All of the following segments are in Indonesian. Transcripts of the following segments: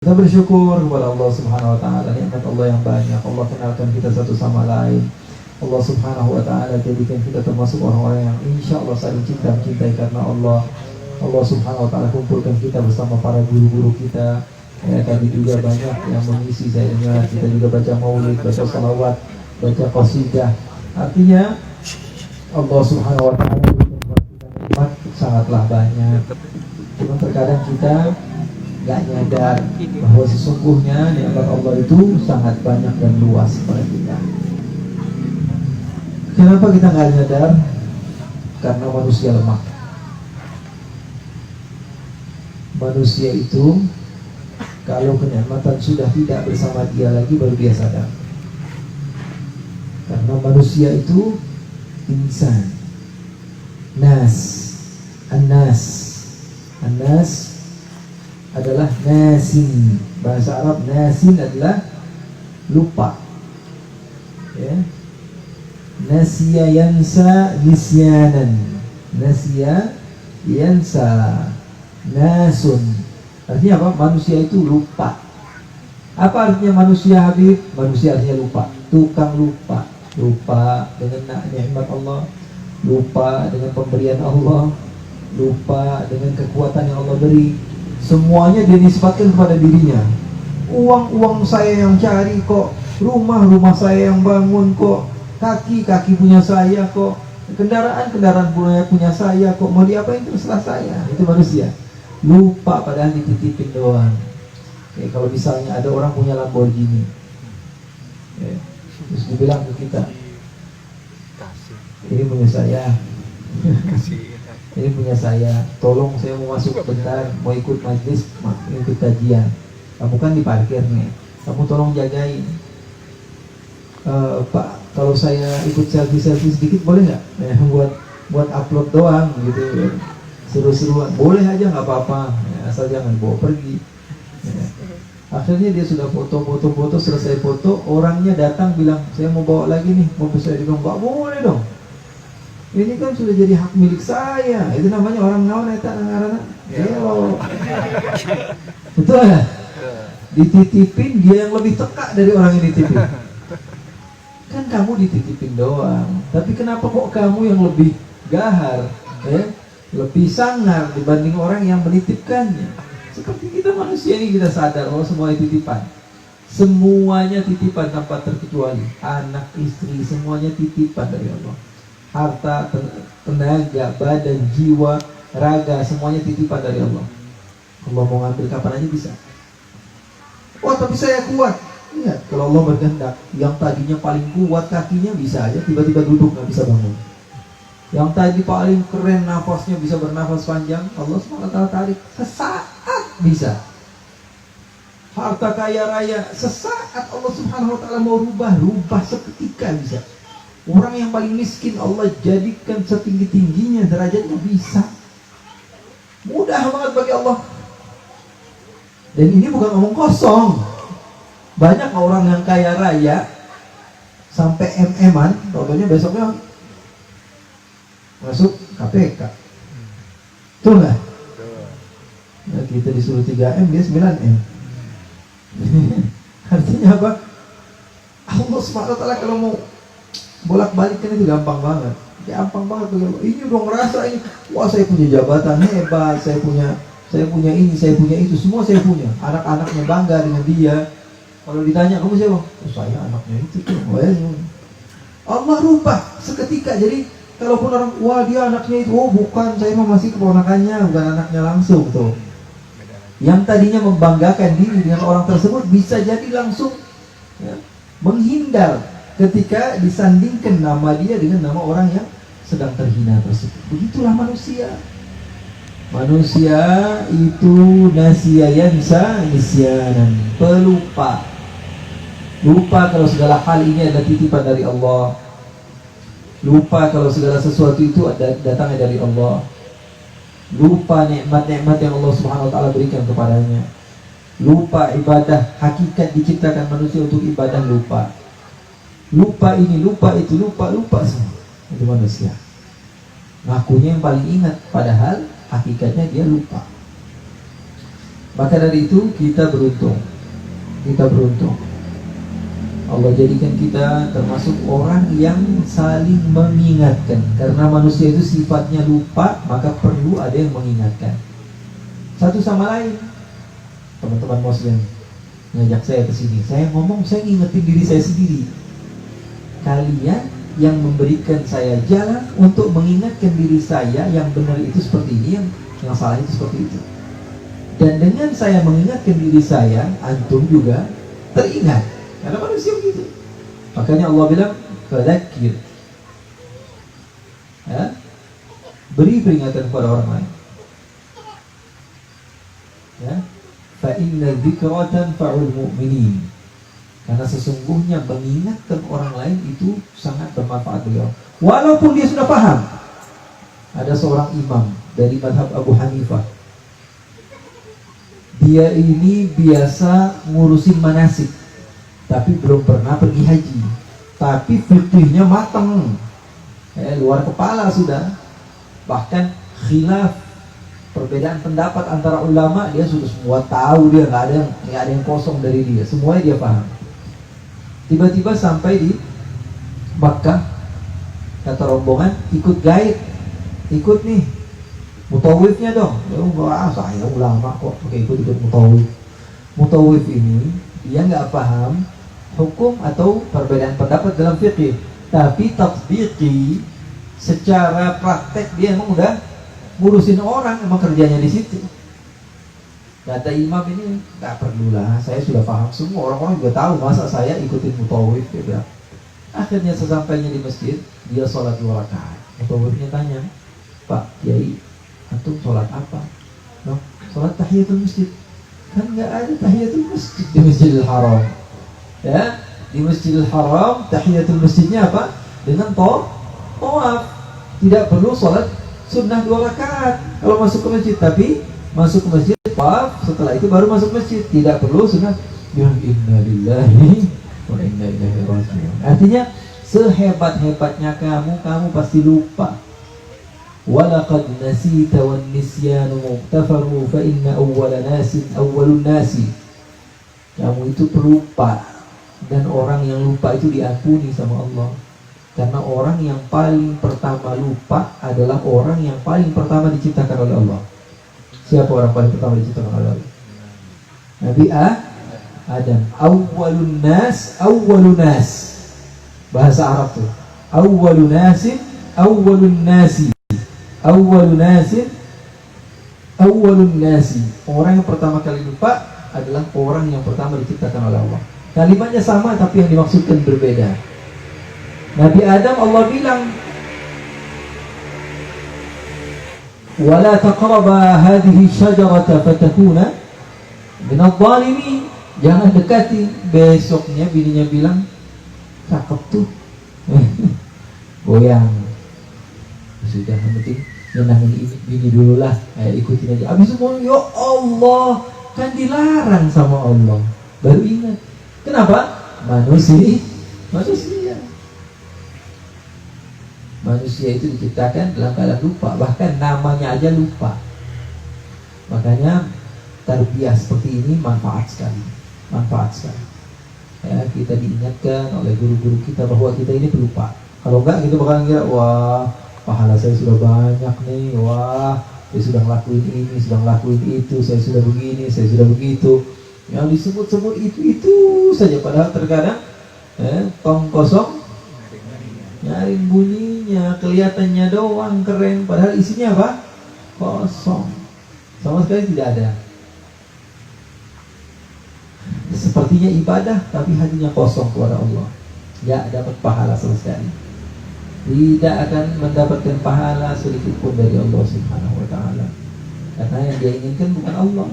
Kita bersyukur kepada Allah Subhanahu wa taala, nikmat Allah yang banyak. Allah kenalkan kita satu sama lain. Allah Subhanahu wa taala jadikan kita termasuk orang-orang yang insya Allah saling cinta mencintai karena Allah. Allah Subhanahu wa taala kumpulkan kita bersama para guru-guru kita. Tadi juga banyak yang mengisi sayangnya. Kita juga baca maulid, baca salawat, baca qasidah. Artinya Allah Subhanahu wa taala nikmat sangatlah banyak. Cuma terkadang kita gak nyadar bahwa sesungguhnya nikmat Allah itu sangat banyak dan luas pada kita. Kenapa kita gak nyadar? Karena manusia lemah. Manusia itu kalau kenikmatan sudah tidak bersama dia lagi baru dia sadar. Karena manusia itu insan, nas, an-nas adalah nasin. Bahasa Arab nasin adalah lupa, ya. Nasiya yansa nisyanan, nasiya yansa nasun. Artinya apa? Manusia itu lupa. Apa artinya manusia, Habib? Manusia artinya lupa, tukang lupa. Lupa dengan nikmat Allah, lupa dengan pemberian Allah, lupa dengan kekuatan yang Allah beri. Semuanya dia nisbatkan kepada dirinya. Uang saya yang cari kok, rumah saya yang bangun kok, kaki punya saya kok, kendaraan punya saya kok, mau diapain terserah saya. Itu manusia. Lupa padahal dititipin doang. Kalau misalnya ada orang punya Lamborghini, terus dibilang ke kita, ini punya saya. Ini punya saya, tolong saya mau masuk bentar, mau ikut majlis, ikut kajian. Kamu kan di parkir nih, kamu tolong jagain. Pak, kalau saya ikut selfie sedikit boleh nggak? Buat upload doang gitu, seru-seruan. Boleh aja, nggak apa-apa, asal jangan bawa pergi. Akhirnya dia sudah foto, selesai foto, orangnya datang bilang, saya mau bawa lagi nih, mau saya bilang, nggak boleh dong. Ini kan sudah jadi hak milik saya. Itu namanya orang naon eta ngaranna. Betul ya? Dititipin dia yang lebih teka dari orang yang dititipin. Kan kamu dititipin doang. Tapi kenapa kok kamu yang lebih gahar, lebih sangar dibanding orang yang menitipkannya? Seperti kita manusia ini, kita sadar bahwa semua titipan. Semuanya titipan tanpa terkecuali. Anak, istri, semuanya titipan dari Allah. Harta, tenaga, badan, jiwa, raga, semuanya titipan dari Allah. Allah mau ngambil kapan aja bisa. Oh tapi saya kuat. Ingat, kalau Allah berkehendak, yang tadinya paling kuat kakinya bisa aja tiba-tiba duduk gak bisa bangun. Yang tadi paling keren nafasnya bisa bernafas panjang, Allah SWT tarik sesaat bisa. Harta kaya raya sesaat Allah Subhanahu wa taala mau rubah seketika bisa. Orang yang paling miskin Allah jadikan setinggi-tingginya derajatnya bisa. Mudah banget bagi Allah. Dan ini bukan omong kosong. Banyak orang yang kaya raya sampai MM-an, contohnya besoknya masuk KPK. Betul nggak? Nah, kita disuruh 3M, dia 9M. Artinya apa? Allah SWT kalau mau bolak-balikan itu gampang banget. Ini udah ngerasa ini, wah saya punya jabatan hebat, saya punya ini, saya punya itu, semua saya punya. Anak-anaknya bangga dengan dia. Kalau ditanya kamu siapa? Oh, saya anaknya itu tuh. Allah rubah seketika. Jadi kalaupun orang, wah dia anaknya itu, oh bukan, saya mah masih keponakannya, bukan anaknya langsung tuh. Yang tadinya membanggakan diri dengan orang tersebut bisa jadi langsung menghindar ketika disandingkan nama dia dengan nama orang yang sedang terhina tersebut. Begitulah manusia. Manusia itu nasiya yansa nisyanan, pelupa. Lupa kalau segala hal ini adalah titipan dari Allah. Lupa kalau segala sesuatu itu datangnya dari Allah. Lupa nikmat-nikmat yang Allah Subhanahu wa taala berikan kepadanya. Lupa ibadah, hakikat diciptakan manusia untuk ibadah, lupa. Lupa ini, lupa itu, lupa semua. Itu manusia. Ngakunya yang paling ingat, padahal hakikatnya dia lupa. Maka dari itu kita beruntung. Kita beruntung. Allah jadikan kita termasuk orang yang saling mengingatkan. Karena manusia itu sifatnya lupa, maka perlu ada yang mengingatkan satu sama lain. Teman-teman muslim ngajak saya ke sini, saya ngomong, saya ngingetin diri saya sendiri. Kalian yang memberikan saya jalan untuk mengingatkan diri saya, yang benar itu seperti ini, yang salah itu seperti itu. Dan dengan saya mengingatkan diri saya, antum juga teringat. Karena manusia begitu. Makanya Allah bilang, fadzakir, ya? Beri peringatan kepada orang lain. Ya, fa inna dzikra tanfa'ul mu'minin. Karena sesungguhnya mengingatkan orang lain itu sangat bermanfaat bagi orang. Walaupun dia sudah paham. Ada seorang imam dari mazhab Abu Hanifah. Dia ini biasa ngurusin manasik, tapi belum pernah pergi haji. Tapi fikihnya matang, luar kepala sudah. Bahkan khilaf, perbedaan pendapat antara ulama, dia sudah semua tahu. Dia nggak ada yang kosong dari dia, semuanya dia paham. Tiba-tiba sampai di Makkah, kata rombongan, ikut guide, ikut nih mutawifnya dong. Wah, saya ulama kok, oke, ikut mutawif. Mutawif ini dia nggak paham hukum atau perbedaan pendapat dalam fikih, tapi tatbiqi, secara praktek dia emang udah ngurusin orang, emang kerjanya di situ. Kata imam ini, nggak perlulah, saya sudah paham semua, orang-orang juga tahu, masa saya ikutin mutawif, dia bilang. Akhirnya sesampainya di masjid, dia sholat 2 rakaat. Mutawifnya tanya, Pak Kiai, antum sholat apa? No, sholat tahiyatul masjid. Kan nggak ada tahiyatul masjid di Masjidil Haram. Ya, di Masjidil Haram tahiyatul masjidnya apa? Dengan tawaf. Tidak perlu sholat sunnah 2 rakaat kalau masuk ke masjid, tapi masuk ke masjid tawaf, setelah itu baru masuk masjid. Tidak perlu sunnah. Ya inna lillahi wa inna ilaihi raji'un. Artinya sehebat-hebatnya kamu pasti lupa. Walaqad nasita wan nisyanu mughtafaru fa inna awwalun nasi. Kamu itu pelupa, dan orang yang lupa itu diampuni sama Allah. Karena orang yang paling pertama lupa adalah orang yang paling pertama diciptakan oleh Allah. Siapa orang paling pertama diciptakan oleh Allah? Nabi Adam. Awwalun nas. Bahasa Arab tuh. Awwalun nasi. Orang yang pertama kali lupa adalah orang yang pertama diciptakan oleh Allah. Kalimatnya sama tapi yang dimaksudkan berbeda. Nabi Adam, Allah bilang, wala taqraba hadhihi syajarata fatakuna minadh dhalimin. Jangan dekati. Besoknya bininya bilang, cakep tuh. Goyang. Sudah, yang penting nyenangin bini dulu lah, ikutin aja. Abis itu ya Allah, kan dilarang sama Allah, baru ingat. Kenapa? Manusia itu diciptakan dalam keadaan lupa, bahkan namanya aja lupa. Makanya tarbiyah seperti ini manfaat sekali. Ya, kita diingatkan oleh guru-guru kita bahwa kita ini pelupa. Kalau enggak, kita bakalan kira, wah, pahala saya sudah banyak nih, wah, saya sudah ngelakuin ini, sudah ngelakuin itu, saya sudah begini, saya sudah begitu. Yang disebut-sebut itu saja, padahal terkadang tong kosong nyaring bunyinya, kelihatannya doang keren, padahal isinya apa? Kosong, sama sekali tidak ada. Sepertinya ibadah tapi hatinya kosong kepada Allah, tidak dapat pahala sama sekali. Tidak akan mendapatkan pahala sedikit pun dari Allah Subhanahu wa ta'ala. Karena yang dia inginkan bukan Allah.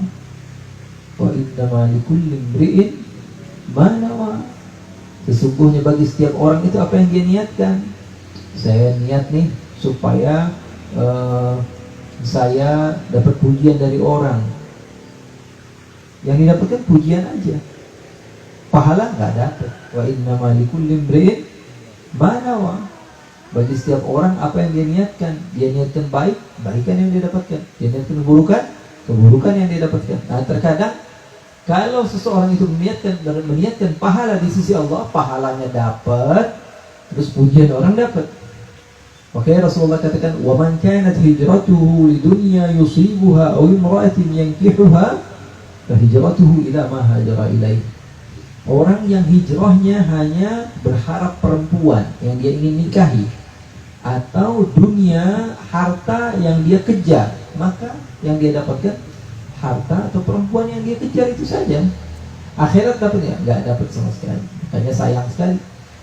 Wa innama likulli imri'in ma nawa. Sesungguhnya bagi setiap orang itu apa yang dia niatkan. Saya niat nih supaya saya dapat pujian dari orang. Yang didapatkan pujian aja, pahala nggak dapat. Wa innama likulli imri'in ma nawa. Bagi setiap orang apa yang dia niatkan. Dia niatkan baik, baikan yang dia dapatkan. Dia niatkan keburukan, keburukan yang dia dapatkan. Nah, terkadang kalau seseorang itu meniatkan pahala di sisi Allah, pahalanya dapat, terus pujian orang dapat. Oke, Rasulullah katakan, "Wa man kanat hijratuhu lidunya yusibuha aw imra'atin yankihuha, fa hijratuhu ila ma hajara ilaih." Orang yang hijrahnya hanya berharap perempuan yang dia ingin nikahi atau dunia, harta yang dia kejar, maka yang dia dapatkan harta atau perempuan yang dia kejar itu saja. Akhirat dapat ya? Nggak dapat sama sekali. Makanya sayang sekali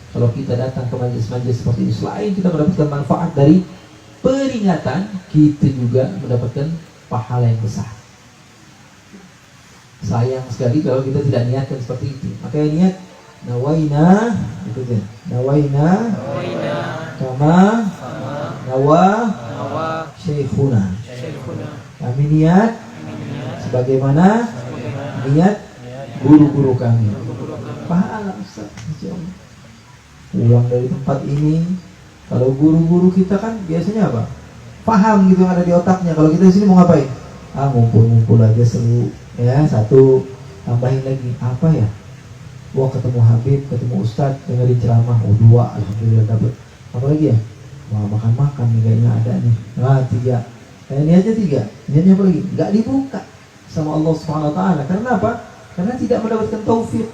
kalau kita datang ke majelis-majelis seperti ini, selain kita mendapatkan manfaat dari peringatan, kita juga mendapatkan pahala yang besar. Sayang sekali kalau kita tidak niatkan seperti itu. Makanya niat nawaina, itu kan? Nawaina kama nawa syekhuna. Kami niat sebagaimana niat guru-guru kami. Pahala Ustaz, insyaallah. Pulang dari tempat ini, kalau guru-guru kita kan biasanya apa? Paham gitu yang ada di otaknya. Kalau kita di sini mau ngapain? Ngumpul-ngumpul aja seru. Ya, satu tambahin lagi apa ya? Wah, ketemu Habib, ketemu Ustadz, dengerin ceramah. Oh, 2, alhamdulillah dapat. Apa lagi ya? Wah, makan-makan nih kayaknya ada nih. Nah, 3. Niatnya 3. Niatnya apa lagi? Nggak dibuka sama Allah Subhanahu Wa Taala. Karena apa? Karena tidak mendapatkan taufik.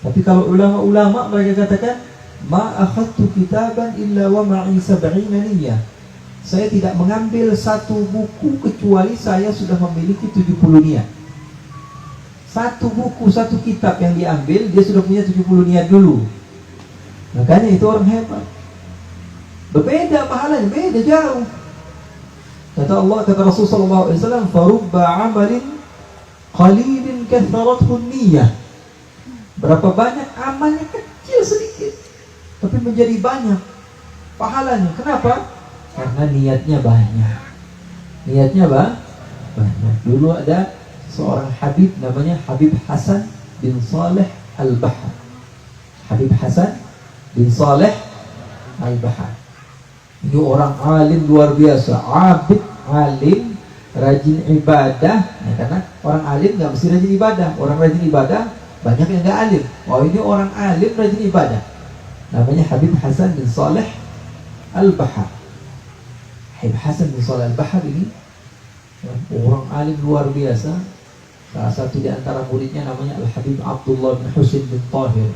Tapi kalau ulama-ulama mereka katakan, ma akhadtu kitaban illa wa ma'i 70 niyyah. Saya tidak mengambil satu buku kecuali saya sudah memiliki 70 niat. Satu buku, satu kitab yang diambil, dia sudah punya 70 niat dulu. Makanya itu orang hebat. Berbeda pahalanya, beda jauh. Kata Allah, kata Rasulullah SAW, farubba amalin qalilin katharathu niyyah. Berapa banyak amalnya kecil sedikit, tapi menjadi banyak pahalanya. Kenapa? Karena niatnya banyak. Niatnya banyak. Dulu ada seorang Habib namanya Habib Hasan bin Saleh Al-Bahar. Habib Hasan bin Saleh Al-Bahar. Ini orang alim luar biasa, abid, alim, rajin ibadah. Nah, karena orang alim nggak mesti rajin ibadah. Orang rajin ibadah banyak yang nggak alim. Oh, ini orang alim rajin ibadah. Namanya Habib Hasan bin Saleh Al-Bahar. Habib Hasan bin Saleh Al-Bahar ini orang alim luar biasa. Salah satu di antara muridnya namanya Al-Habib Abdullah bin Husain bin Tahir.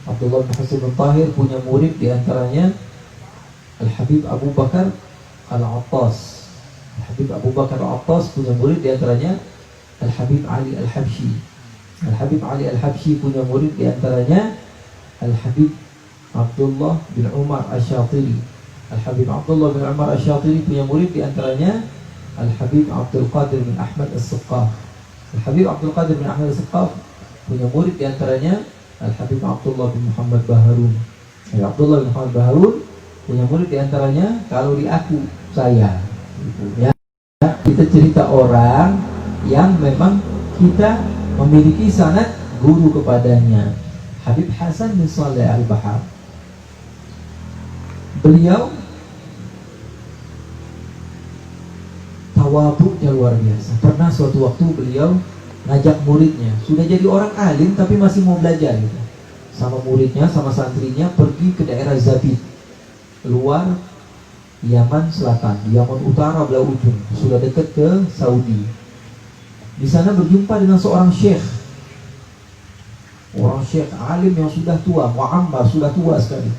Abdullah bin Husain bin Tahir punya murid di antaranya Al-Habib Abu Bakar Al-Attas. Al-Habib Abu Bakar Al-Attas punya murid di antaranya Al-Habib Ali Al-Habsyi. Al-Habib Ali Al-Habsyi punya murid di antaranya Al-Habib Abdullah bin Umar Asy-Syatiri. Al-Habib Abdullah bin Umar Asy-Syatiri punya murid di antaranya Al-Habib Abdul Qadir bin Ahmad As-Saqqaf. Al-Habib Abdul Qadir bin Ahmad As-Saqqaf punya murid di antaranya Al-Habib Abdullah bin Muhammad Baharun. Abdullah bin Muhammad Baharun punya murid di antaranya, kalau di aku, saya. Ya, kita cerita orang yang memang kita memiliki sanad guru kepadanya. Habib Hasan bin Saleh Al-Bahar. Beliau tawadhu'nya luar biasa. Pernah suatu waktu beliau ngajak muridnya, sudah jadi orang alim tapi masih mau belajar gitu. Sama muridnya, sama santrinya pergi ke daerah Zabid, luar Yaman Selatan, Yaman Utara belah ujung, sudah dekat ke Saudi. Di sana berjumpa dengan seorang syekh, orang syekh alim yang sudah tua, mu'ammar, sudah tua sekali.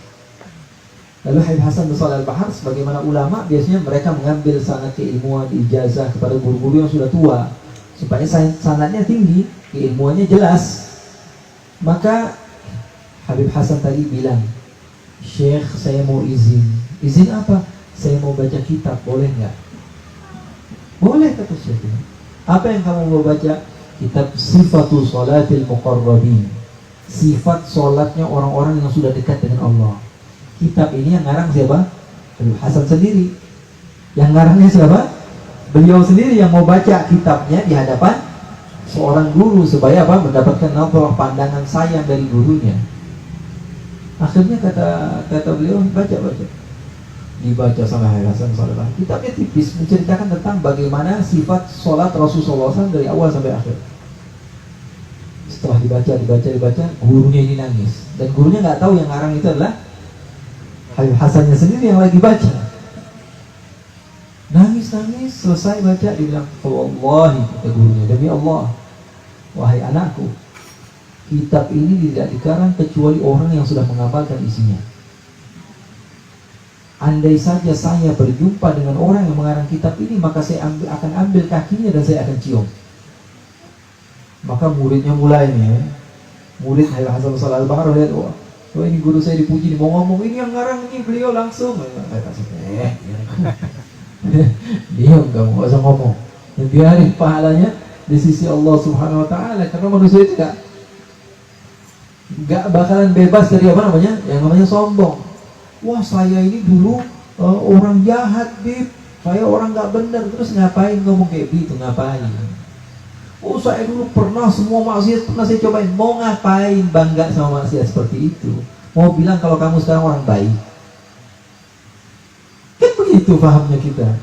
Lalu Habib Hasan bin Saleh Al-Bahar, sebagaimana ulama biasanya mereka mengambil sanad keilmuan, ijazah kepada guru-guru yang sudah tua supaya sanadnya tinggi, keilmuannya jelas. Maka Habib Hasan tadi bilang, Syekh, saya mau izin. Izin apa? Saya mau baca kitab, boleh nggak? Boleh, kata Syekh. Apa yang kamu mau baca? Kitab Sifatul Salatil Muqarrabin, sifat solatnya orang-orang yang sudah dekat dengan Allah. Kitab ini yang ngarang siapa? Habib Hasan sendiri. Yang ngarangnya siapa? Beliau sendiri yang mau baca kitabnya di hadapan seorang guru supaya apa? Mendapatkan pandangan sayang dari gurunya. Akhirnya kata beliau, baca. dibaca sama Hasan Sallallahu. Kitabnya tipis, menceritakan tentang bagaimana sifat sholat Rasulullah SAW dari awal sampai akhir. Setelah dibaca, gurunya ini nangis. Dan gurunya nggak tahu yang ngarang itu adalah Habib Hasannya sendiri yang lagi baca. Nangis, selesai baca, dibilang, wallahi, kata gurunya, demi Allah, wahai anakku, kitab ini tidak dikarang kecuali orang yang sudah mengamalkan isinya. Andai saja saya berjumpa dengan orang yang mengarang kitab ini, maka saya akan ambil kakinya dan saya akan cium. Maka muridnya mulai nih, murid Habib Hasan Al-Bahar lihat, wah ini guru saya dipuji, mau ngomong ini yang ngarang ini beliau langsung. Diam kamu, gak usah ngomong. Biarin pahalanya di sisi Allah Subhanahu Wa Taala, karena manusia itu gak bakalan bebas dari apa namanya, yang namanya sombong. Wah saya ini dulu orang jahat, Bib. Saya orang gak benar. Terus ngapain ngomong kayak gitu? Ngapain? Oh saya dulu pernah semua maksiat pernah saya cobain. Mau ngapain bangga sama maksiat seperti itu? Mau bilang kalau kamu sekarang orang baik? Kan begitu pahamnya kita.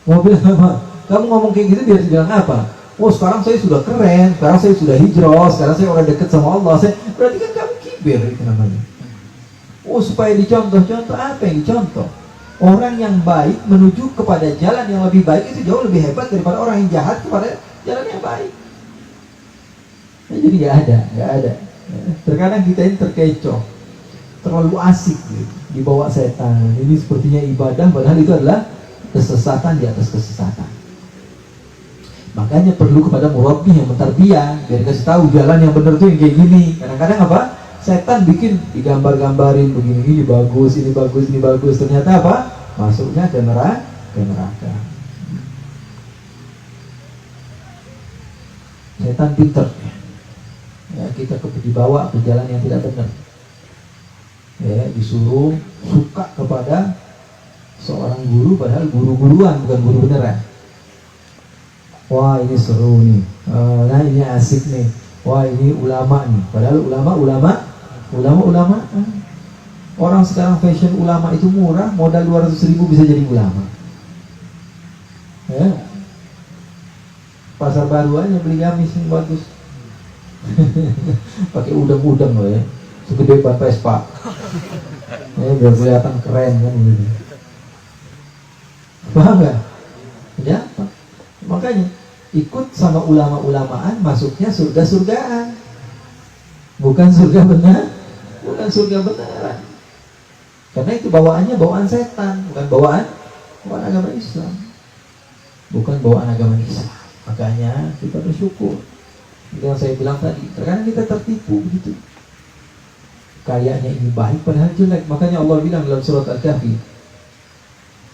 Mau bilang apa? Kamu ngomong kayak gitu biar bilang apa? Oh sekarang saya sudah keren, sekarang saya sudah hijrah, sekarang saya orang dekat sama Allah. Berarti kan kamu kibir itu namanya. Oh supaya dicontoh-contoh, apa yang dicontoh? Orang yang baik menuju kepada jalan yang lebih baik itu jauh lebih hebat daripada orang yang jahat kepada jalan yang baik. Nah, jadi nggak ada. Terkadang kita ini terkecoh, terlalu asik gitu, dibawa setan. Ini sepertinya ibadah, padahal itu adalah kesesatan di atas kesesatan. Makanya perlu kepada murabbi yang mentarbiyah, biar kasih tahu jalan yang benar tuh yang kayak gini. Kadang-kadang apa? Setan bikin digambar-gambarin begini, ini bagus, ini bagus. Ternyata apa? Masuknya ke neraka. Setan pinter. Ya, kita dibawa ke jalan yang tidak benar. Ya, disuruh suka kepada seorang guru, padahal guru-guruan bukan guru beneran. Wah ini seru nih. Nah ini asik nih. Wah ini ulama nih. Padahal ulama. Orang sekarang fashion ulama itu murah, modal 200.000 bisa jadi ulama. Ya. Pasar baru aja beli gamis yang bagus. Pakai udang-udang loh ya. Segede ban Vespa. Ya biar kelihatan keren kan gitu. Paham gak? Ya, makanya ikut sama ulama-ulamaan masuknya surga-surgaan. Bukan surga benar, bukan surga beneran. Karena itu bawaannya bawaan setan, bukan bawaan agama Islam. Bukan bawaan agama Islam. Makanya kita bersyukur. Itu yang saya bilang tadi, terkadang kita tertipu begitu. Kayaknya ini baik padahal jelek. Makanya Allah bilang dalam surat Al-Kahfi,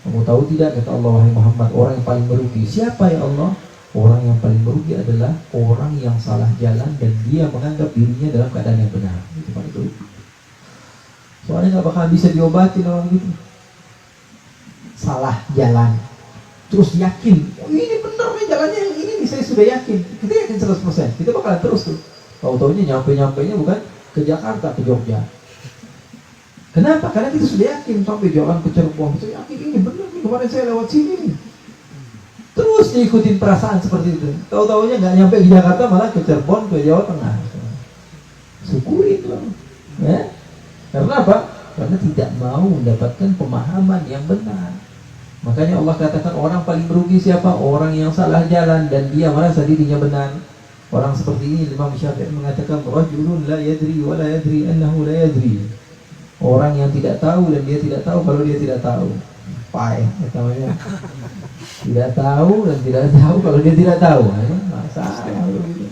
kamu tahu tidak, kata Allah, wahai Muhammad, orang yang paling merugi. Siapa ya Allah? Orang yang paling merugi adalah orang yang salah jalan dan dia menganggap dirinya dalam keadaan yang benar. Itu paling merugi. Soalnya gak bakal bisa diobatin orang gitu. Salah jalan, terus yakin, oh ini benar nih jalannya yang ini nih, saya sudah yakin. Kita yakin 100%, kita bakalan terus tuh. Tahu-taunya nyampe-nya bukan ke Jakarta, ke Jogja. Kenapa? Karena kita sudah yakin sampai jalan ke Cirebon. Saya yakin ini benar nih, kemarin saya lewat sini nih. Terus diikutin perasaan seperti itu. Tahu-taunya nggak nyampe ke Jakarta, malah ke Cirebon, ke Jawa Tengah. Syukuri itu, ya. Karena apa? Karena tidak mau mendapatkan pemahaman yang benar. Makanya Allah katakan orang paling merugi siapa? Orang yang salah jalan dan dia merasa dirinya benar. Orang seperti ini Imam Syafi'i mengatakan rajulun la yadri wa la yadri annahu la yadri. Orang yang tidak tahu dan dia tidak tahu kalau dia tidak tahu. Payah namanya. Tidak tahu dan tidak tahu kalau dia tidak tahu. Masalah gitu.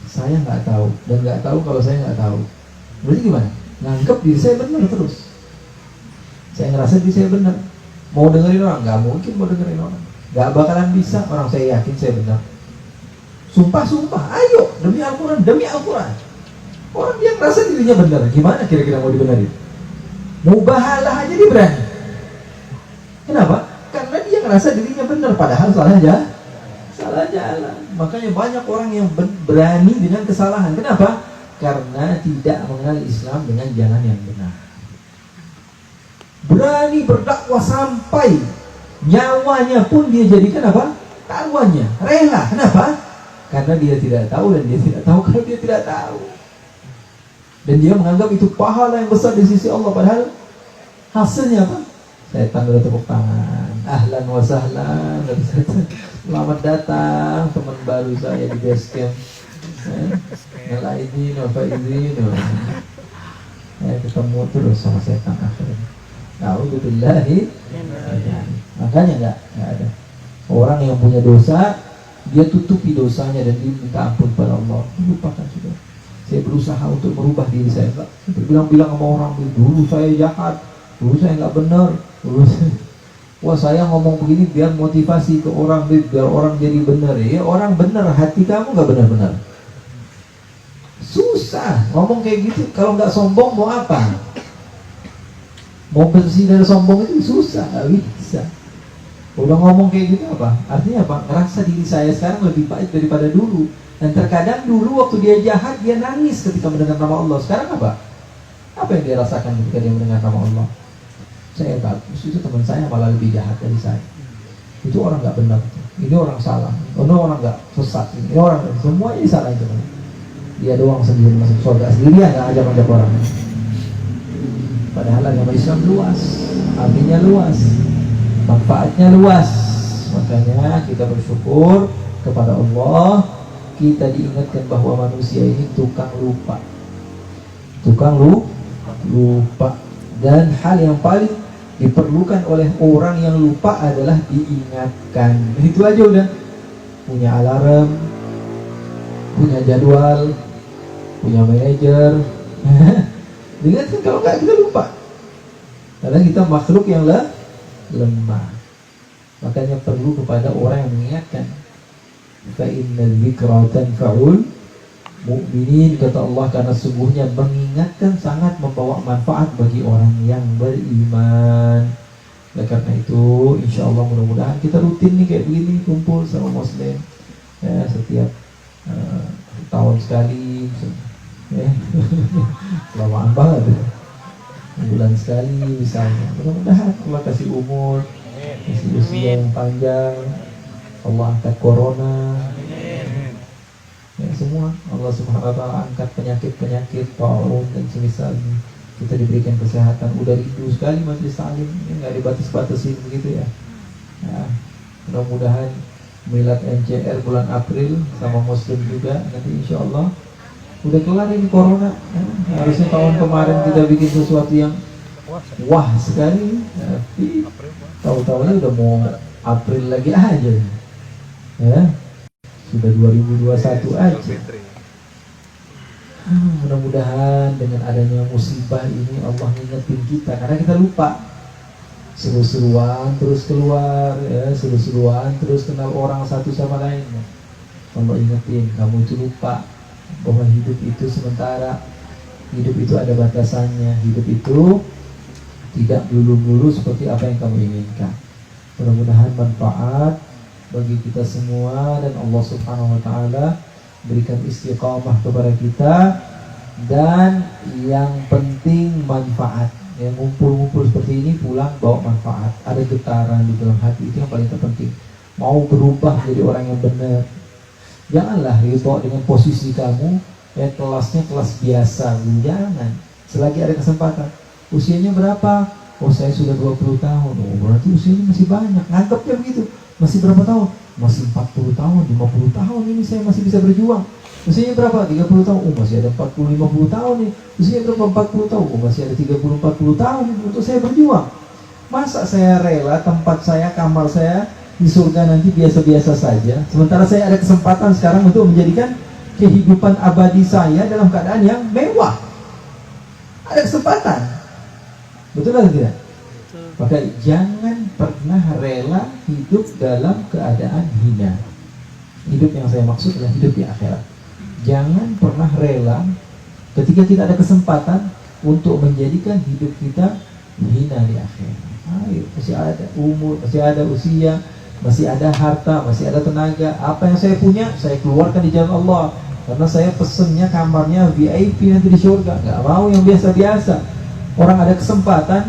Saya nggak tahu dan nggak tahu kalau saya nggak tahu. Berarti gimana? Nganggep diri saya benar terus. Saya ngerasa diri saya benar. Mau dengerin orang? Nggak mungkin mau dengerin orang. Nggak bakalan bisa. Orang saya yakin saya benar. Sumpah, ayo demi Al-Quran. Orang dia ngerasa dirinya benar, gimana kira-kira mau dibenarin? Mau bahalah aja dia berani. Kenapa? Karena dia ngerasa dirinya benar, padahal salah jalan. Makanya banyak orang yang berani dengan kesalahan. Kenapa? Karena tidak mengenal Islam dengan jalan yang benar. berani berdakwah sampai nyawanya pun dia jadikan apa? Taruhannya, rela. Kenapa? Karena dia tidak tahu dan dia tidak tahu kalau dia tidak tahu. Dan dia menganggap itu pahala yang besar di sisi Allah, padahal hasilnya apa? Setan udah tepuk tangan, ahlan wa sahlan, selamat datang teman baru saya di base camp. Ngelaidin, apa izin, ketemu terus sama setan akhirnya. A'udzubillahi. Makanya nggak ada orang yang punya dosa, dia tutupi dosanya dan dia minta ampun pada Allah. Lupakan sudah. Saya berusaha untuk merubah diri saya. Saya bilang-bilang sama orang, dulu saya jahat, dulu saya nggak benar. Wah, saya ngomong begini biar motivasi ke orang, biar orang jadi benar. Ya orang benar, hati kamu nggak benar-benar. Susah ngomong kayak gitu. Kalau nggak sombong mau apa? Mau bersih dari sombong itu susah, nggak bisa. Udah ngomong kayak gitu apa? Artinya apa? Ngerasa diri saya sekarang lebih baik daripada dulu. Dan terkadang dulu waktu dia jahat, dia nangis ketika mendengar nama Allah. Sekarang apa? Apa yang dia rasakan ketika dia mendengar nama Allah? Saya bagus, itu teman saya malah lebih jahat dari saya. Itu orang nggak benar, ini orang salah, ini orang nggak sesat, ini orang semuanya salah itu. Dia doang sendiri masuk surga sendiri, nggak ajak orang. Padahal agama Islam luas, artinya luas, manfaatnya luas. Makanya kita bersyukur kepada Allah. Kita diingatkan bahwa manusia ini tukang lupa, lupa. Dan hal yang paling diperlukan oleh orang yang lupa adalah diingatkan. Itu aja udah. Punya alarm, punya jadwal, punya manajer. Diingatkan, kalau nggak kita lupa. Karena kita makhluk yang lemah. Makanya perlu kepada orang yang mengingatkan. Fa innal dzikra tanfa'ul mu'minin, kata Allah, karena sungguhnya mengingatkan sangat membawa manfaat bagi orang yang beriman. Oleh karena itu, insya Allah mudah-mudahan kita rutin nih kayak begini, kumpul sama muslim ya, setiap tahun sekali ya. Lamaan banget ya. Bulan sekali misalnya. Mudah-mudahan Allah kasih umur, kasih usia yang panjang, Allah angkat corona ya, semua Allah subhanahu wa ta'ala angkat penyakit-penyakit taun dan semisalnya. Kita diberikan kesehatan. Udah rindu sekali majelis taklim ini, nggak dibatas-batasin begitu ya. Nah, mudah-mudahan milad NCR bulan April sama muslim juga nanti insya Allah udah kelar ini corona ya. Harusnya tahun kemarin kita bikin sesuatu yang wah sekali, tapi tahu-tahunya udah mau April lagi aja ya. Sudah 2021 aja. Mudah-mudahan dengan adanya musibah ini Allah ngingetin kita, karena kita lupa. Seru-seruan terus keluar ya, seru-seruan terus kenal orang satu sama lain. Allah ingetin, kamu itu lupa bahwa hidup itu sementara. Hidup itu ada batasannya. Hidup itu tidak melulu-melulu seperti apa yang kamu inginkan. Mudah-mudahan manfaat bagi kita semua dan Allah subhanahu wa ta'ala berikan istiqamah kepada kita. Dan yang penting manfaat ya, ngumpul-ngumpul seperti ini pulang bawa manfaat, ada getaran di dalam hati, itu yang paling terpenting. Mau berubah jadi orang yang benar, janganlah ridho dengan posisi kamu ya, kelasnya kelas biasa. Jangan, selagi ada kesempatan. Usianya berapa? Oh saya sudah 20 tahun. Oh berarti usianya masih banyak. Nganggapnya begitu. Masih berapa tahun? Masih 40 tahun, 50 tahun ini saya masih bisa berjuang. Usianya berapa? 30 tahun. Oh masih ada 40-50 tahun nih. Usianya berapa? 40 tahun. Oh masih ada 30-40 tahun untuk saya berjuang. Masa saya rela tempat saya, kamar saya di surga nanti biasa-biasa saja, sementara saya ada kesempatan sekarang untuk menjadikan kehidupan abadi saya dalam keadaan yang mewah. Ada kesempatan. Betul atau tidak? Maka jangan pernah rela hidup dalam keadaan hina. Hidup yang saya maksud adalah hidup di akhirat. Jangan pernah rela ketika kita ada kesempatan untuk menjadikan hidup kita hina di akhirat. Ayo, masih ada umur, masih ada usia, masih ada harta, masih ada tenaga. Apa yang saya punya, saya keluarkan di jalan Allah. Karena saya pesennya kamarnya VIP nanti di surga. Nggak mau yang biasa-biasa. Orang ada kesempatan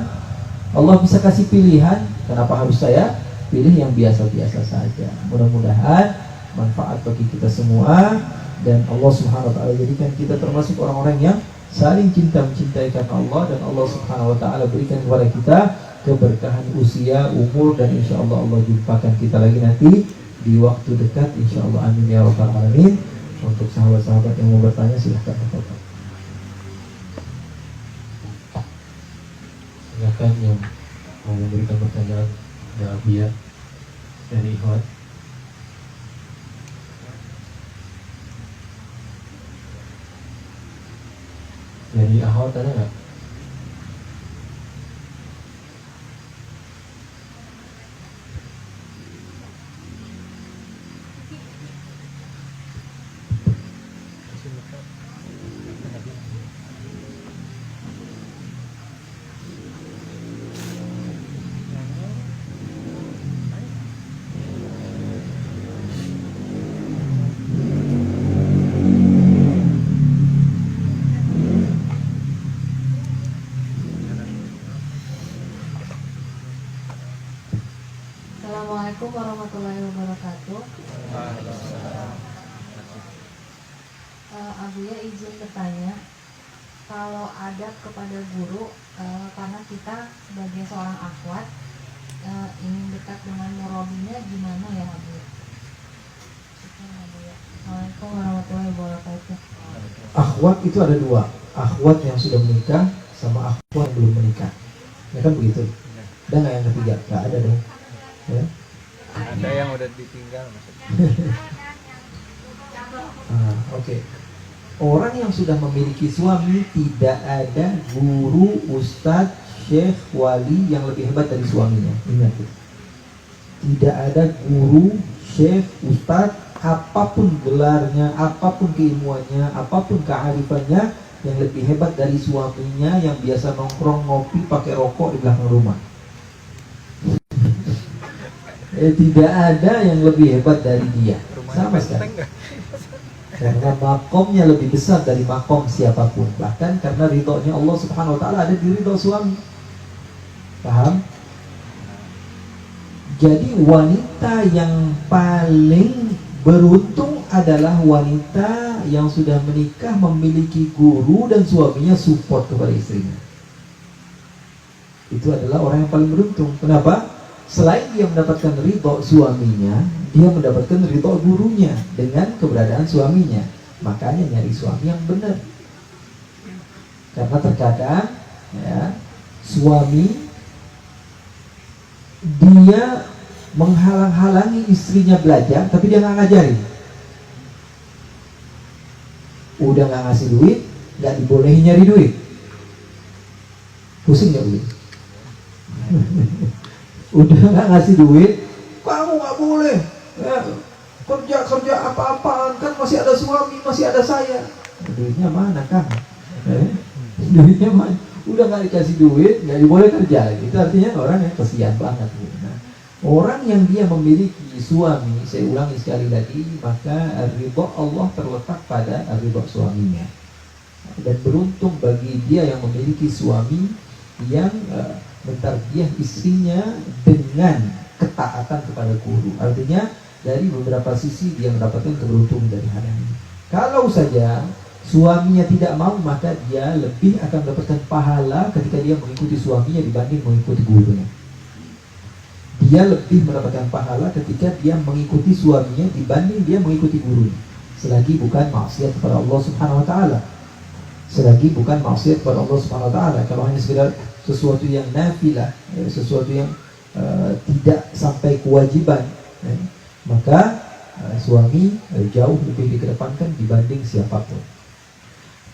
Allah bisa kasih pilihan, kenapa harus saya pilih yang biasa-biasa saja? Mudah-mudahan manfaat bagi kita semua, dan Allah Subhanahu wa taala jadikan kita termasuk orang-orang yang saling cinta mencintai karena Allah, dan Allah Subhanahu wa taala berikan kepada kita keberkahan usia, umur, dan insya Allah Allah jumpakan kita lagi nanti di waktu dekat insya Allah. Amin ya rabbal alamin. Untuk sahabat-sahabat yang mau bertanya silahkan bertanya. Silakan yang mau memberikan pertanyaan ya biar dari ikhwan. Dari ahwat ada nggak? Assalamualaikum warahmatullahi wabarakatuh. Abuya izin bertanya, kalau adab kepada guru, karena kita sebagai seorang akhwat ingin dekat dengan murabinya, gimana ya Abuya? Assalamualaikum warahmatullahi wabarakatuh. Akhwat itu ada dua, akhwat yang sudah menikah sama akhwat yang belum menikah, ya kan begitu? Dan nggak yang ketiga? Nggak ada dong. Ya. Ada yang udah ditinggal maksudnya. Oke. Orang yang sudah memiliki suami, tidak ada guru, ustadz, syekh, wali yang lebih hebat dari suaminya. Ingat itu. Tidak ada guru, syekh, ustadz, apapun gelarnya, apapun keilmuannya, apapun kearifannya, yang lebih hebat dari suaminya yang biasa nongkrong ngopi pakai rokok di belakang rumah. Tidak ada yang lebih hebat dari dia. Sama sekali. Karena makomnya lebih besar dari makom siapapun. Bahkan karena ridhonya Allah Subhanahu wa taala ada di ridho suami. Paham? Jadi wanita yang paling beruntung adalah wanita yang sudah menikah, memiliki guru, dan suaminya support kepada istrinya. Itu adalah orang yang paling beruntung. Kenapa? Selain dia mendapatkan ridho suaminya, dia mendapatkan ridho gurunya dengan keberadaan suaminya. Makanya nyari suami yang benar. Karena terkadang ya, suami dia menghalang-halangi istrinya belajar, tapi dia nggak ngajarin. Udah nggak ngasih duit, nggak dibolehin nyari duit. Pusing nggak duit? Udah nggak ngasih duit, kamu nggak boleh ya, kerja apa-apaan, kan masih ada suami, masih ada saya. Duitnya mana kan? Duitnya mana? Udah nggak dikasih duit, nggak boleh kerja. Itu artinya orang yang kesian banget. Nah, orang yang dia memiliki suami, saya ulangi sekali lagi, maka ridho Allah terletak pada ridho suaminya. Dan beruntung bagi dia yang memiliki suami yang mentarbiyah istrinya dengan ketaatan kepada guru. Artinya dari beberapa sisi dia mendapatkan keberuntungan dari hal ini. Kalau saja suaminya tidak mau, maka dia lebih akan mendapatkan pahala ketika dia mengikuti suaminya dibanding mengikuti gurunya. Dia lebih mendapatkan pahala ketika dia mengikuti suaminya dibanding dia mengikuti gurunya, selagi bukan maksiat kepada Allah Subhanahu wa taala. Selagi bukan maksiat kepada Allah Subhanahu wa taala. Kalau hanya sekedar sesuatu yang nafilah, sesuatu yang tidak sampai kewajiban, maka suami jauh lebih dikedepankan dibanding siapapun.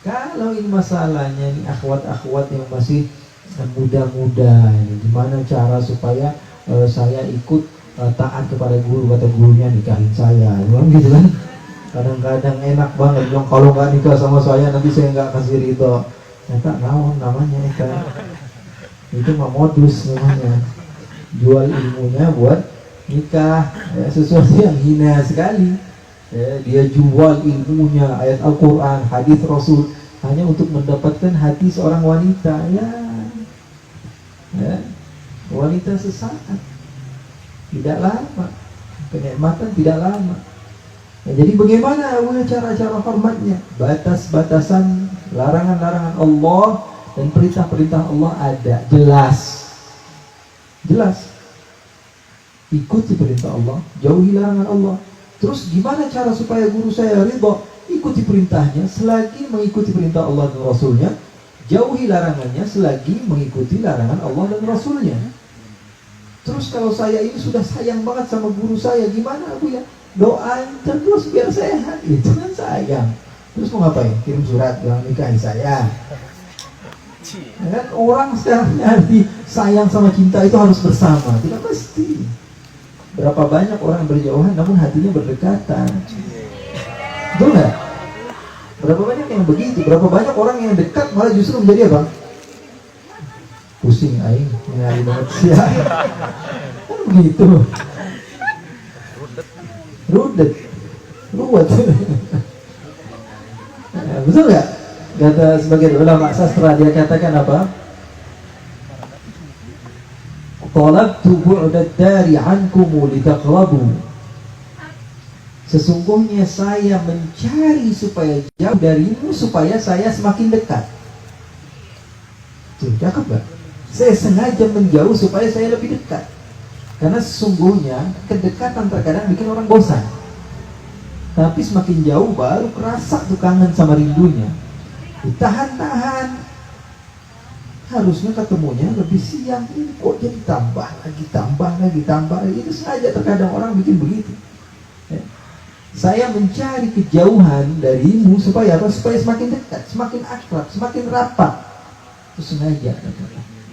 Kalau ini masalahnya ini akhwat-akhwat yang masih muda-muda, ini gimana cara supaya saya ikut taat kepada guru, kata gurunya nikahin saya, gitu kan? Kadang-kadang enak banget bilang kalau nggak nikah sama saya nanti saya nggak kasih ridho. Nyata namanya nikah. Itu mah modus namanya, jual ilmunya buat nikah, ya, sesuatu yang hina sekali. Ya, dia jual ilmunya, ayat Al-Quran, hadis Rasul, hanya untuk mendapatkan hati seorang wanita. Ya. wanita sesaat, tidak lama, kenikmatan tidak lama. Nah, jadi bagaimana cara-cara hormatnya? Batas-batasan, larangan-larangan Allah dan perintah-perintah Allah ada, jelas. Ikuti perintah Allah, jauhi larangan Allah. Terus gimana cara supaya guru saya ridha? Ikuti perintahnya selagi mengikuti perintah Allah dan Rasulnya, jauhi larangannya selagi mengikuti larangan Allah dan Rasulnya. Terus kalau saya ini sudah sayang banget sama guru saya, gimana Bu ya? Doain terus biar sehat, itu kan sayang. Terus mau ngapain? Kirim surat, jangan nikahi saya. Ya kan orang sekarang arti sayang sama cinta itu harus bersama, tidak pasti. Berapa banyak orang berjauhan namun hatinya berdekatan. Betul nggak? Berapa banyak yang begitu? Berapa banyak orang yang dekat malah justru menjadi apa? Pusing aing, nyari banget sih. Kan begitu. Rudet. Nah, betul nggak? Kata sebagian ulama sastra, dia katakan apa? Talabtu bu'dad dari ankumu litaqrabu. Sesungguhnya saya mencari supaya jauh darimu supaya saya semakin dekat. Tuh, cakep gak? Saya sengaja menjauh supaya saya lebih dekat. Karena sesungguhnya kedekatan terkadang bikin orang bosan. Tapi semakin jauh baru kerasa tuh kangen sama rindunya. Ditahan-tahan. Harusnya ketemunya lebih siang. Ini kok jadi tambah lagi. Itu sengaja terkadang orang bikin begitu. Ya. Saya mencari kejauhan darimu supaya apa? Supaya semakin dekat, semakin akrab, semakin rapat. Itu sengaja.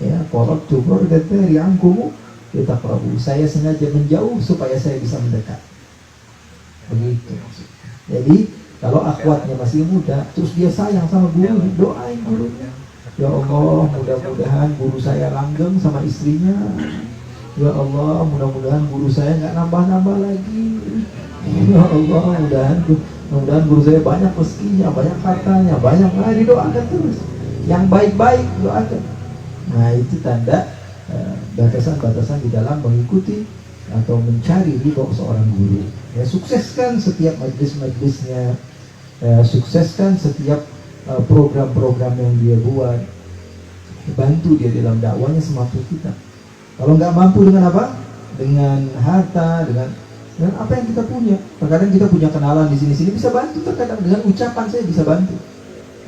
Ya, kalau coba dari angkumu kita prabu. Saya sengaja menjauh supaya saya bisa mendekat. Begitu. Jadi kalau akhwatnya masih muda, terus dia sayang sama guru, doain gurunya. Ya Allah, mudah-mudahan guru saya langgeng sama istrinya. Ya Allah, mudah-mudahan guru saya nggak nambah-nambah lagi. Ya Allah, mudah-mudahan guru saya banyak rezekinya, banyak hartanya, banyak didoakan terus. Yang baik-baik doakan. Nah, itu tanda batasan-batasan di dalam mengikuti atau mencari ridho seorang guru. Ya, sukseskan setiap majlis-majlisnya, sukseskan setiap program-program yang dia buat. Bantu dia dalam dakwanya semampu kita. Kalau nggak mampu dengan apa? Dengan harta, dengan apa yang kita punya. Terkadang kita punya kenalan di sini-sini bisa bantu. Terkadang dengan ucapan saya bisa bantu.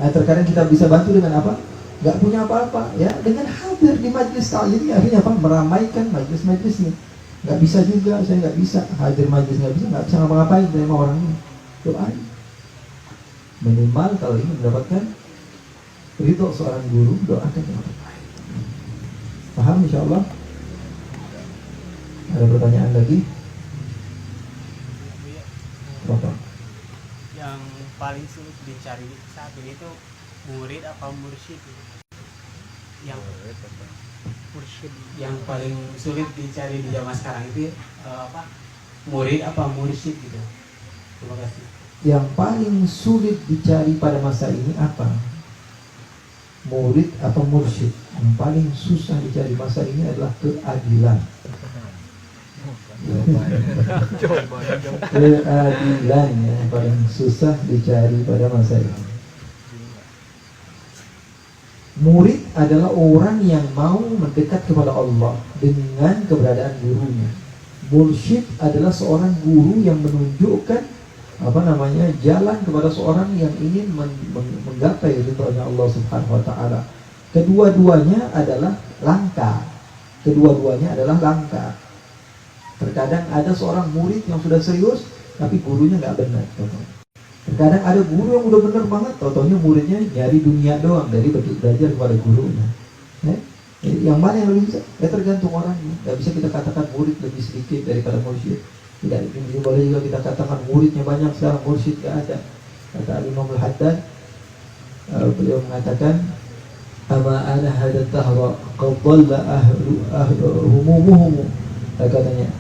Nah, terkadang kita bisa bantu dengan apa? Nggak punya apa-apa, ya dengan hadir di majlis ta'lim ini akhirnya apa? Meramaikan majlis-majlisnya. Nggak bisa juga, saya nggak bisa hadir majlis, nggak bisa ngapa-ngapain sama orang ini. Doain. Minimal kalau ingin mendapatkan ridho seorang guru, doakan yang terbaik. Paham insyaallah? Ada pertanyaan lagi? Bapak. Yang paling sulit dicari saat ini itu murid apa mursyid? Yang mursyid yang paling sulit dicari di zaman sekarang itu murid apa mursyid gitu. Terima kasih. Yang paling sulit dicari pada masa ini apa? Murid atau mursyid? Yang paling susah dicari masa ini adalah keadilan. Keadilan yang paling susah dicari pada masa ini. Murid adalah orang yang mau mendekat kepada Allah dengan keberadaan gurunya. Mursyid adalah seorang guru yang menunjukkan jalan kepada seorang yang ingin menggapai ridhonya Allah Subhanahu wa taala. Kedua-duanya adalah langka. Terkadang ada seorang murid yang sudah serius tapi gurunya nggak benar. Terkadang ada guru yang udah benar banget, tau-taunya muridnya nyari dunia doang dari belajar kepada gurunya. Yang mana yang lebih bisa? Ya tergantung orangnya. Gak bisa kita katakan murid lebih sedikit daripada mursyid. Tidak, ini boleh juga kita katakan muridnya banyak, sekarang mursyid gak ada. Kata Imam Al-Haddad, beliau mengatakan, "Ama ana hadat tahra qad dhalla humumuhum." Katanya,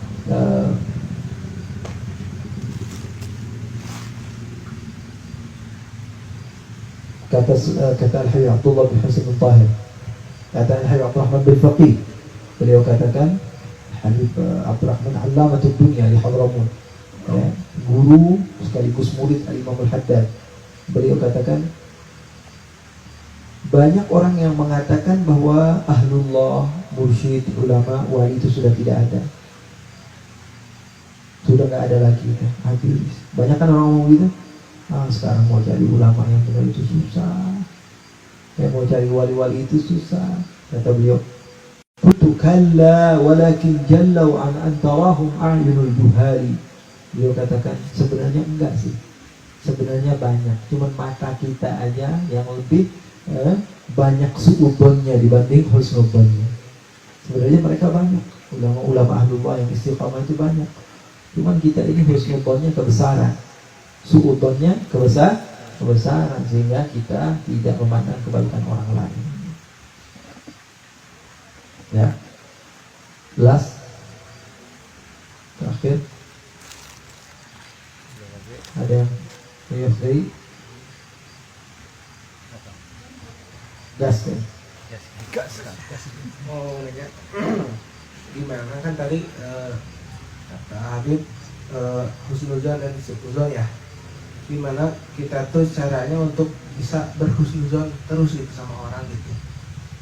kata Al-Habib Abdullah bin Hasan bin Tahir, kata Al-Habib Abdurrahman bin Faqih, Beliau katakan, Habib Abdurrahman Allamatud Dunya di Hadramaut, ya, guru sekaligus murid Al-Imam Al-Haddad. Beliau katakan, banyak orang yang mengatakan bahwa ahlullah, mursyid, ulama, wali itu sudah tidak ada, sudah nggak ada lagi, ya. Habis. Banyak kan orang ngomong gitu, sekarang mau cari ulama yang benar itu susah, ya, mau cari wali-wali itu susah. Kata beliau, kalla walakin jallau an antarahum a'yunul juhali. Beliau katakan, sebenarnya enggak sih, sebenarnya banyak, cuman mata kita aja yang lebih banyak su'udonnya dibanding husnudonnya. Sebenarnya mereka banyak, ulama-ulama ahlullah yang istiqamah itu banyak, cuman kita ini husnudonnya kebesaran, su'udonnya kebesaran, sehingga kita tidak memandang kebaikan orang lain. Ya, last terakhir ada yang dari gas kan? Oh, gimana kan tadi kata Habib husnuzon dan suudzon ya. Gimana kita tuh caranya untuk bisa berhusnuzon terus gitu sama orang gitu.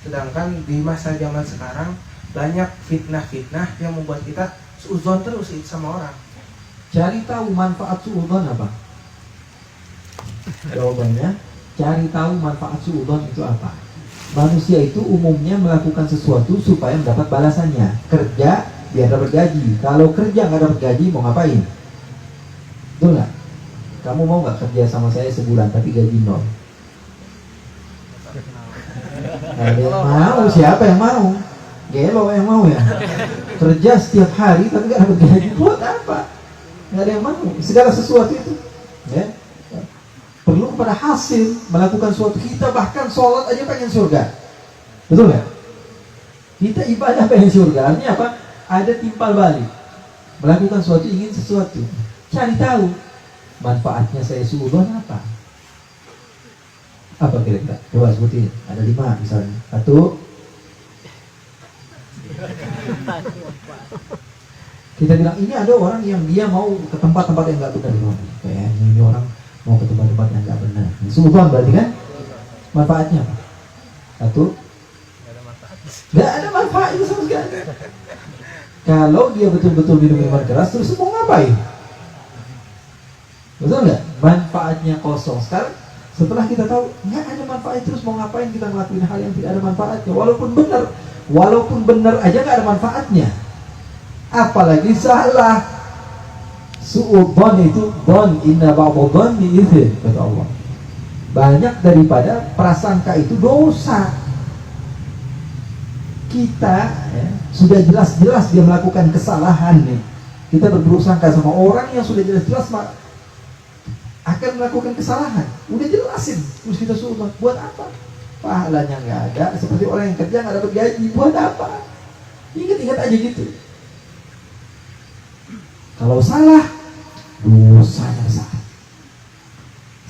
Sedangkan di masa zaman sekarang banyak fitnah-fitnah yang membuat kita suudzon terus itu sama orang. Cari tahu manfaat suudzon apa? Jawabannya, cari tahu manfaat suudzon itu apa. Manusia itu umumnya melakukan sesuatu supaya mendapat balasannya. Kerja biar dapat gaji. Kalau kerja nggak dapat gaji, mau ngapain? Betul nggak? Kamu mau nggak kerja sama saya sebulan tapi gaji nol? Ada yang mau? Siapa yang mau? Gelo yang mau ya? Kerja setiap hari tapi nggak dapat gaji, buat apa? Nggak ada yang mau. Segala sesuatu itu, ya, perlu kepada hasil. Melakukan suatu, kita bahkan sholat aja pengen surga, betul nggak? Kita ibadah pengen surga, artinya apa? Ada timpal balik. Melakukan sesuatu, ingin sesuatu, cari tahu manfaatnya saya suudzon apa? Apa kira-kira? Coba sebutin. Ada 5 misalnya. 1, kita bilang ini ada orang yang dia mau ke tempat-tempat yang nggak benar. Kayaknya ini orang mau ke tempat-tempat yang nggak benar. Suudzon berarti kan? Manfaatnya apa? 1, nggak ada manfaat itu sama sekali. Kalau dia betul-betul minum minuman keras, terus mau ngapain? Betul nggak? Manfaatnya kosong. Sekarang setelah kita tahu nggak ada manfaat, terus mau ngapain kita ngelakuin hal yang tidak ada manfaatnya? Walaupun benar aja nggak ada manfaatnya, apalagi salah. Su'udzon itu don, inna ba'dadh itu kata Allah. Banyak daripada prasangka itu dosa. Kita ya, sudah jelas-jelas dia melakukan kesalahan nih. Kita berburuk sangka sama orang yang sudah jelas-jelas akan melakukan kesalahan. Udah jelasin, terus kita suudzon. Buat apa? Pahalanya nggak ada. Seperti orang yang kerja nggak dapat gaji. Buat apa? Ingat-ingat aja gitu. Kalau salah, dosanya besar.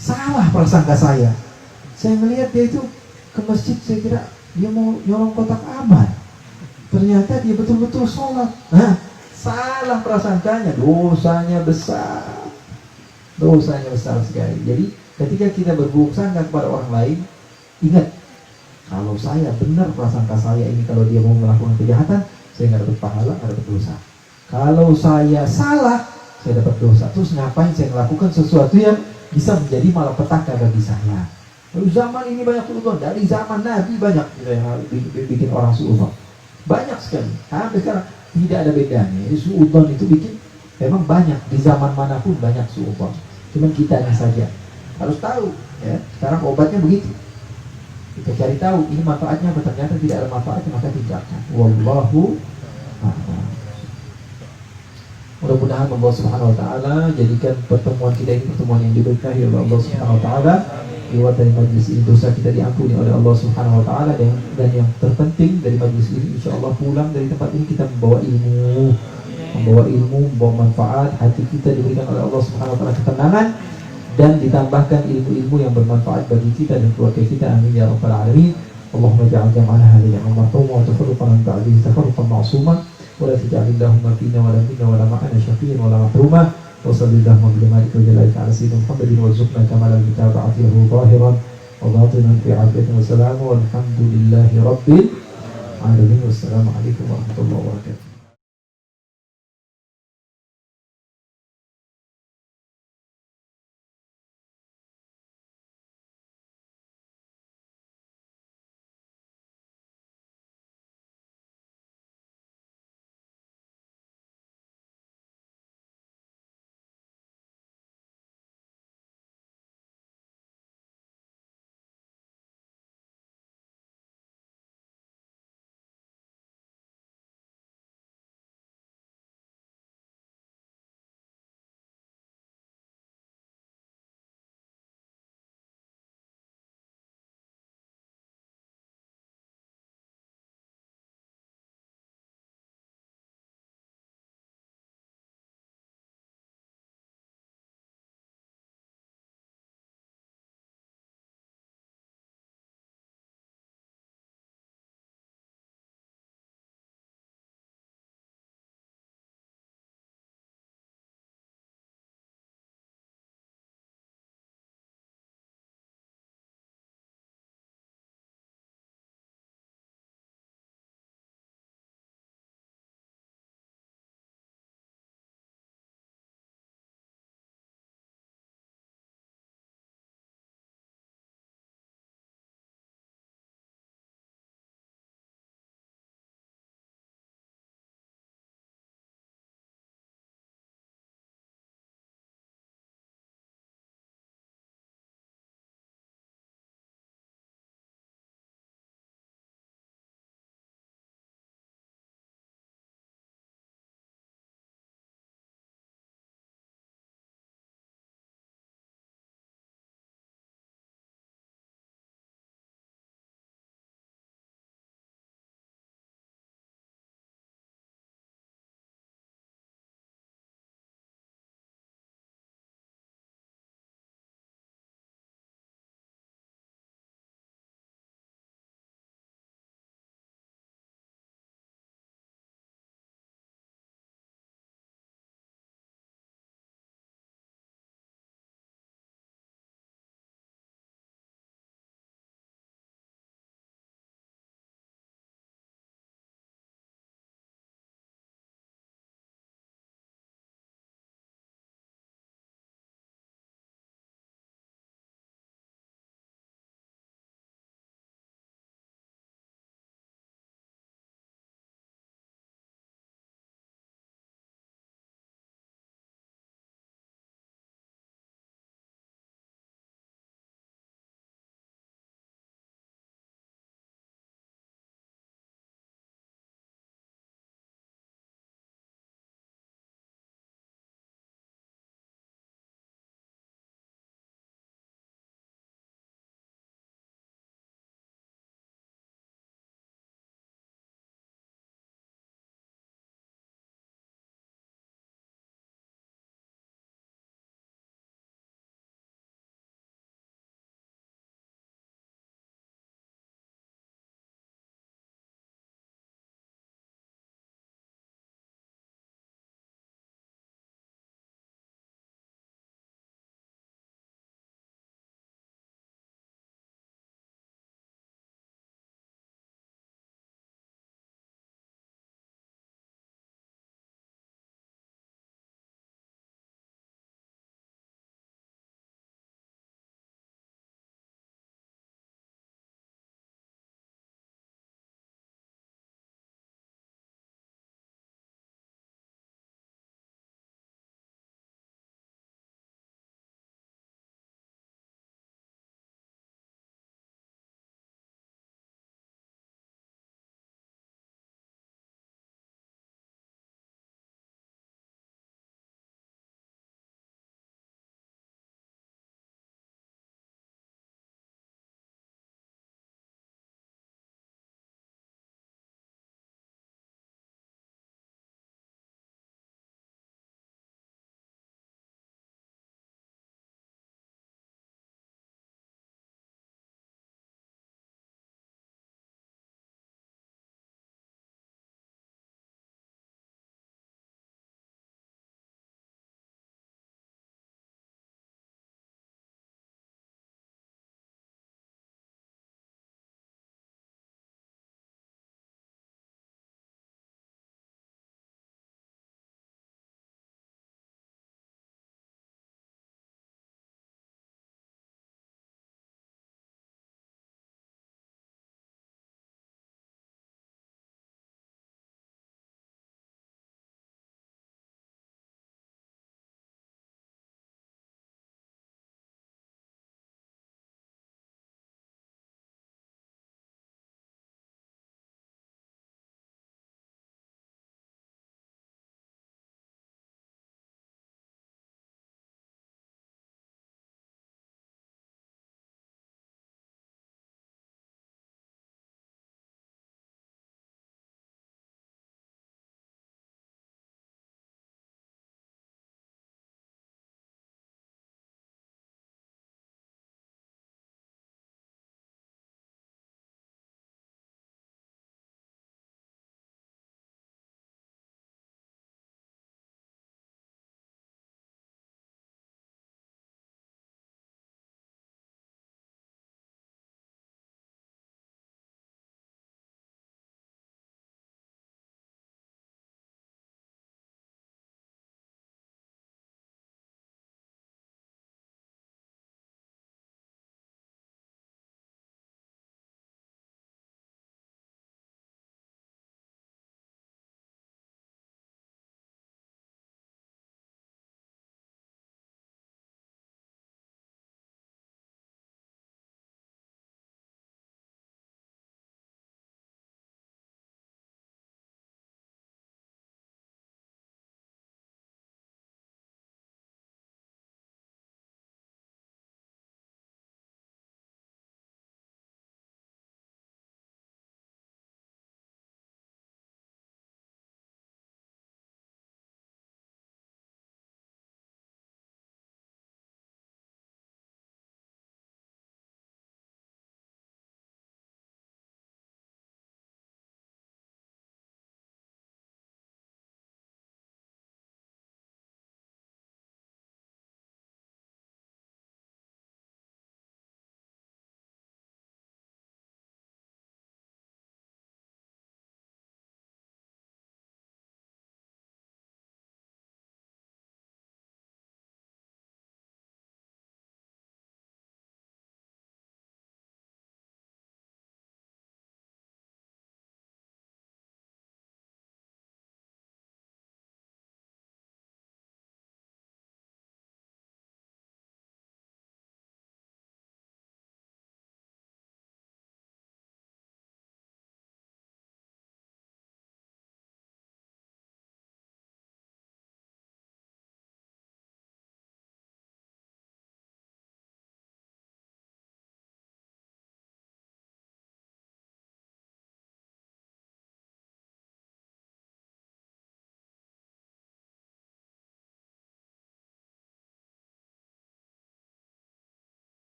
Salah prasangka saya. Saya melihat dia itu ke masjid, saya kira dia mau nyolong kotak amal. Ternyata dia betul-betul sholat. Nah, salah prasangkanya, dosanya besar. Dosanya besar sekali. Jadi ketika kita berburuk sangka kepada orang lain, ingat, kalau saya benar prasangka saya ini, kalau dia mau melakukan kejahatan, saya nggak dapat pahala, nggak dapat dosa. Kalau saya salah, saya dapat dosa. Terus ngapain saya melakukan sesuatu yang bisa menjadi malapetaka bagi saya? Lalu zaman ini banyak suudzon. Dari zaman Nabi banyak yang bikin orang suudzon. Banyak sekali. Sampai sekarang tidak ada bedanya. Jadi suudzon itu bikin, memang banyak di zaman manapun banyak suudzon. Cuman kitanya saja harus tahu. Ya, sekarang obatnya begitu. Kita cari tahu ini manfaatnya apa. Ternyata tidak ada manfaatnya, maka tinggalkan. Wallahu a'lam. Mudah-mudahan Allah Subhanahu wa taala jadikan pertemuan kita ini pertemuan yang diberkahi oleh Allah Subhanahu wa taala. Lewat dari majlis ini dosa kita diampuni oleh Allah Subhanahu wa taala, dan yang terpenting dari majlis ini insyaallah pulang dari tempat ini kita membawa ilmu, membawa manfaat. Hati kita diberikan oleh Allah Subhanahu wa taala ketenangan dan ditambahkan ilmu-ilmu yang bermanfaat bagi kita dan keluarga kita. Amin ya rabbal alamin. اللهم اجعل جمعنا هذا جمعا مرحوما وتفرقنا من بعده تفرقا معصوما ولا تجعل اللهم فينا ولا منا ولا معنا شقيا ولا محروما وصل اللهم بجمالك وجلالك على سيدنا محمد وارزقنا كمال المتابعة له ظاهرا وباطنا في عافية وسلام والحمد لله رب العالمين والسلام عليكم ورحمة الله وبركاته.